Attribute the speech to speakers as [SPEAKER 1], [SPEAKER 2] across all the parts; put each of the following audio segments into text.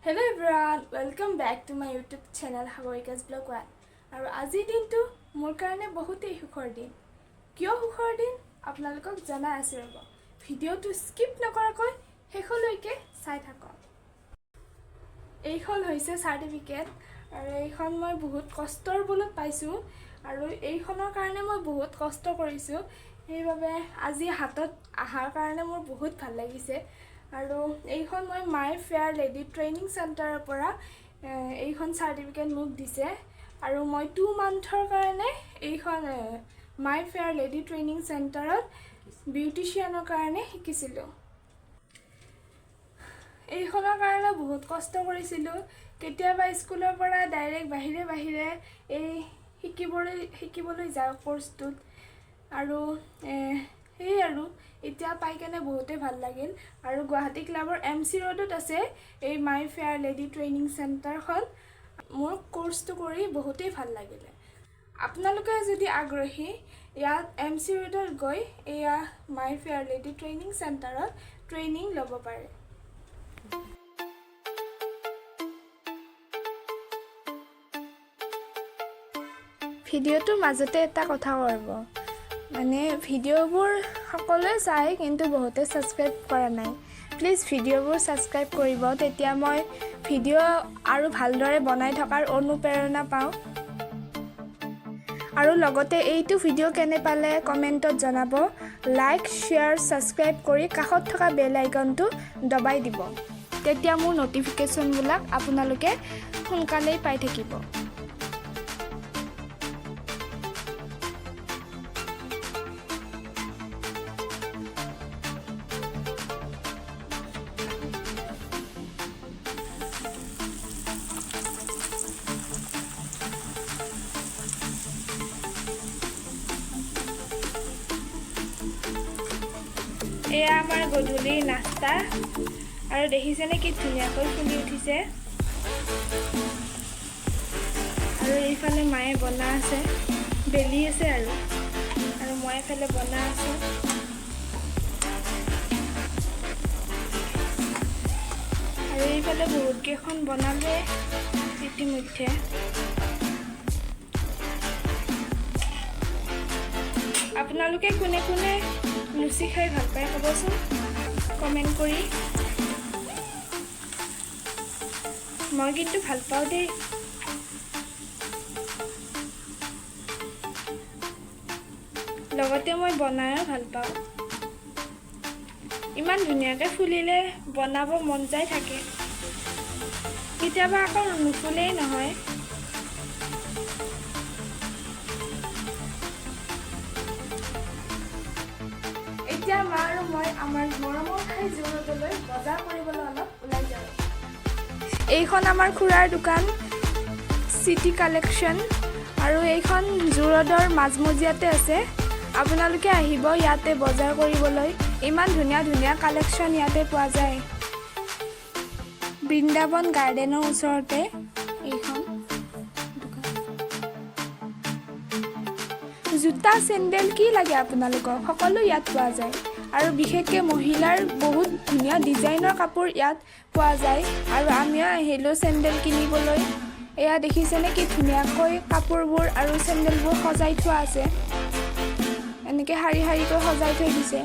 [SPEAKER 1] Hello everyone, welcome back to my YouTube channel Hawaii's Blog 1. আৰু আজি দিনটো মোৰ কাৰণে বহুতেই সুখৰ দিন। কিয় সুখৰ দিন আপোনালোকক জনাই আছো ৰব। ভিডিওটো স্কিপ নকৰাকৈ শেষলৈকে চাই থাকক। এইখন হৈছে সাৰ্টিফিকেট আৰু এইখন মই বহুত কষ্টৰ বলত পাইছো আৰু এইখনৰ কাৰণে মই বহুত কষ্ট কৰিছো। সেইবাবে আজি হাতত আহাৰ কাৰণে মোৰ বহুত ভাল লাগিছে। আৰু এইখন মই মাই ফেয়াৰ লেডি ট্ৰেইনিং চেণ্টাৰৰ পৰা এইখন সাৰ্টিফিকেট মোক দিছে আৰু মই 2 মান্থৰ কাৰণে এইখন মাই ফেয়াৰ লেডি ট্ৰেইনিং চেণ্টাৰত বিউটিচিয়ানৰ কাৰণে শিকিছিলোঁ। এইখনৰ কাৰণে বহুত কষ্ট কৰিছিলোঁ। কেতিয়াবা স্কুলৰ পৰা ডাইৰেক্ট বাহিৰে এই শিকিবলৈ যাওঁ কোৰ্সটোত আৰু সেই আৰু এতিয়া পাই কেনে বহুতেই ভাল লাগিল। আৰু গুৱাহাটী ক্লাবৰ MC ৰোডত আছে এই মাই ফেয়াৰ লেডি ট্ৰেইনিং চেণ্টাৰখন। মোৰ কোৰ্সটো কৰি বহুতেই ভাল লাগিলে। আপোনালোকে যদি আগ্ৰহী ইয়াত MC ৰোডত গৈ এয়া মাই ফেয়াৰ লেডি ট্ৰেইনিং চেণ্টাৰত ট্ৰেইনিং ল'ব পাৰে। ভিডিওটোৰ মাজতে এটা কথা কৰিব, মানে ভিডিওবোৰ সকলোৱে চাই কিন্তু বহুতে সাবস্ক্ৰাইব কৰা নাই। প্লিজ ভিডিওবোৰ সাবস্ক্ৰাইব কৰিব, তেতিয়া মই ভিডিও আৰু ভালদৰে বনাই থকাৰ অনুপ্ৰেৰণা পাওঁ। আৰু লগতে এইটো ভিডিও কেনে পালে কমেন্টত জনাব। লাইক, শেয়াৰ, সাবস্ক্ৰাইব কৰি কাষত থকা বেল আইকনটো দবাই দিব, তেতিয়া মোৰ নটিফিকেশনবিলাক আপোনালোকে সোনকালেই পাই থাকিব। এয়া আমাৰ গধূলিৰ নাস্তা আৰু দেখিছেনে কি ধুনীয়াকৈ ফুলি উঠিছে। আৰু এইফালে মায়ে বনা আছে, বেলি আছে আৰু মই এফালে বনা আছো। আৰু এইফালে বহুত কেইখন বনালে ইতিমধ্যে। আপোনালোকে কোনে কোনে লুচি খাই ভাল পায় ক'বচোন কমেন্ট কৰি। মই কিন্তু ভাল পাওঁ দেই। লগতে মই বনায়ো ভাল পাওঁ। ইমান ধুনীয়াকৈ ফুলিলে বনাব মন যায় থাকে, কেতিয়াবা আকৌ নুফুলেই নহয়। এতিয়া মা আৰু মই আমাৰ মৰমৰ ঠাই জোৰলৈ বজাৰ কৰিবলৈ অলপ ওলাই যাওঁ। এইখন আমাৰ খুৰাৰ দোকান চিটি কালেকশ্যন আৰু এইখন জোৰডৰ মাজমজিয়াতে আছে। আপোনালোকে আহিব ইয়াতে বজাৰ কৰিবলৈ, ইমান ধুনীয়া ধুনীয়া কালেকশ্যন ইয়াতে পোৱা যায়। বৃন্দাবন গাৰ্ডেনৰ ওচৰতে এইখন দোকান। জোতা চেণ্ডেল কি লাগে আপোনালোকক সকলো ইয়াত পোৱা যায়। আৰু বিশেষকৈ মহিলাৰ বহুত ধুনীয়া ডিজাইনৰ কাপোৰ ইয়াত পোৱা যায়। আৰু আমিও আহিলোঁ চেণ্ডেল কিনিবলৈ। এয়া দেখিছেনে কি ধুনীয়াকৈ কাপোৰবোৰ আৰু চেণ্ডেলবোৰ সজাই থোৱা আছে। এনেকৈ শাৰী শাৰীকৈ সজাই থৈ দিছে।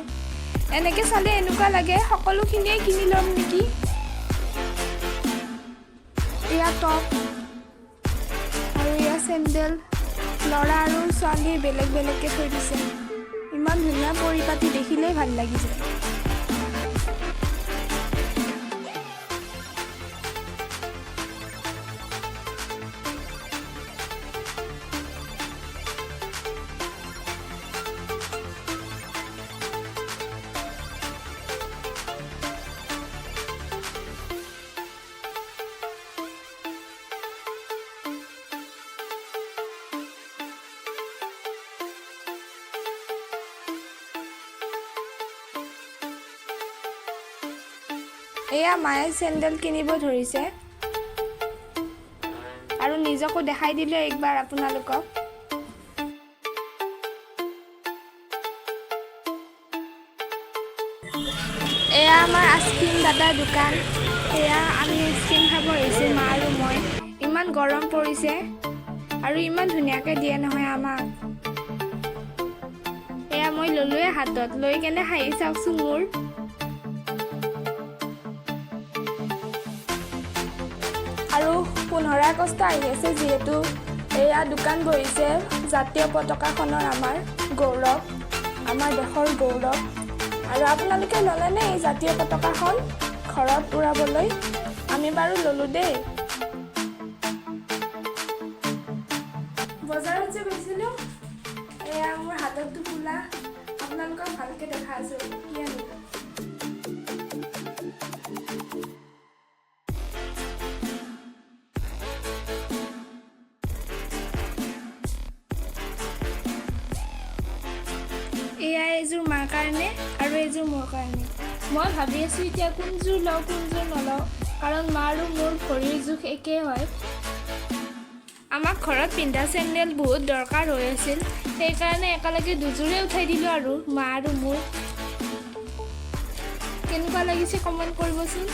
[SPEAKER 1] এনেকৈ চালে এনেকুৱা লাগে সকলোখিনিয়ে কিনি ল'ম নেকি। এয়া টপ আৰু এয়া চেণ্ডেল ল'ৰা আৰু ছোৱালী বেলেগ বেলেগকৈ থৈ দিছে। ইমান ধুনীয়া পৰিপাটি দেখিলেই ভাল লাগিছে। এয়া মায়ে চেণ্ডেল কিনিব ধৰিছে আৰু নিজকো দেখাই দিলে একবাৰ আপোনালোকক। এয়া আমাৰ আইচক্ৰীম দাদাৰ দোকান। এয়া আমি আইচক্ৰীম খাব গৰম পৰিছে আৰু ইমান ধুনীয়াকৈ দিয়ে নহয় আমাক। এয়া মই ল'লোৱে হাতত, লৈ কেনে হাঁহি চাওকচোন মোৰ। আৰু 15 আগষ্ট আহি আছে যিহেতু এয়া দোকান বহিছে জাতীয় পতাকাখনৰ আমাৰ গৌৰৱ, আমাৰ দেশৰ গৌৰৱ। আৰু আপোনালোকে ল'লেনে এই জাতীয় পতাকাখন ঘৰত উৰাবলৈ? আমি বাৰু ল'লোঁ দেই। বজাৰত যে গৈছিলোঁ, এয়া মোৰ হাতত টোপোলা, আপোনালোকক ভালকৈ দেখা আছোঁ কি আনিলোঁ। এয়া এইযোৰ মাৰ কাৰণে আৰু এইযোৰ মোৰ কাৰণে। মই ভাবি আছোঁ এতিয়া কোনযোৰ লওঁ কোনযোৰ নলওঁ, কাৰণ মা আৰু মোৰ ভৰিৰ জোখ একেই হয়। আমাক ঘৰত পিন্ধা চেণ্ডেল বহুত দৰকাৰ হৈ আছিল, সেইকাৰণে একেলগে দুযোৰে উঠাই দিলোঁ আৰু মা আৰু মোৰ। কেনেকুৱা লাগিছে কমেণ্ট কৰিবচোন।